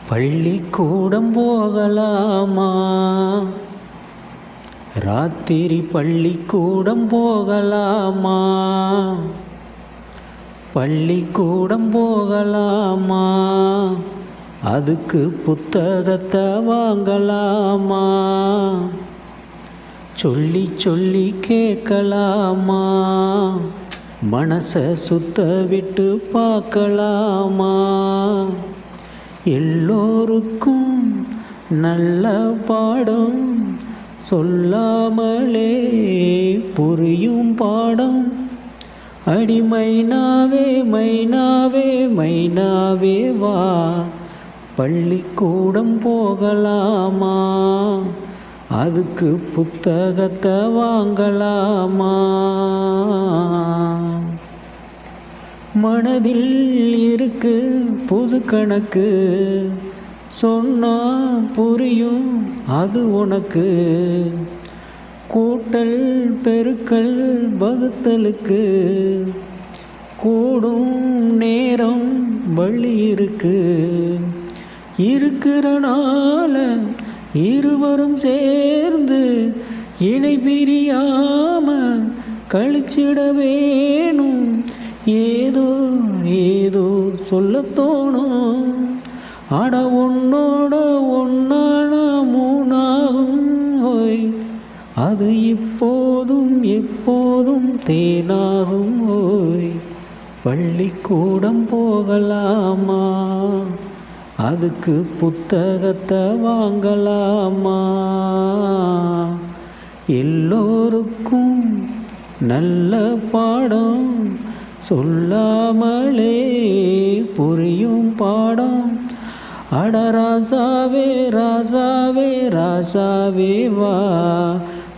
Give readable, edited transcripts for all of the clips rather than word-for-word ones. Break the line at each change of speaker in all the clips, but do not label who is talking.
பள்ளிக்கூடம் போகலாமா? ராத்திரி பள்ளிக்கூடம் போகலாமா? பள்ளிக்கூடம் போகலாமா? அதுக்கு புத்தகத்தை வாங்கலாமா? சொல்லி சொல்லி கேட்கலாமா? மனசை சுத்த விட்டு பார்க்கலாமா? எல்லோருக்கும் நல்ல பாடம் சொல்லாமலே புரியும் பாடம். அடி மைனாவே மைனாவே மைனாவே வா, பள்ளிக்கூடம் போகலாமா? அதுக்கு புத்தகத்தை வாங்கலாமா? மனதில் இருக்கு புது கணக்கு, சொன்னா புரியும் அது உனக்கு. கூட்டல் பெருக்கல் வகுத்தலுக்கு கூடும் நேரம் வழி இருக்கு. இருக்கிறனால இருவரும் சேர்ந்து இணை பிரியாம கழிச்சிட வேணும். ஏதோ ஏதோ சொல்ல தோணும். அட ஒன்னோட ஒன்னான மூணாகும் ஹோய், அது இப்போதும் எப்போதும் தேனாகும் ஹோய். பள்ளிக்கூடம் போகலாமா? அதுக்கு புத்தகத்தை வாங்கலாமா? எல்லோருக்கும் நல்ல பாடம் சொல்லாமலே புரியும் பாடம். அட ராசாவே ராசாவே ராசாவே வா,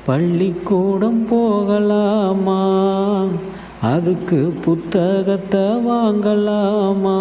பள்ளிக்கூடம் போகலாமா? அதுக்கு புத்தகத்தை வாங்கலாமா?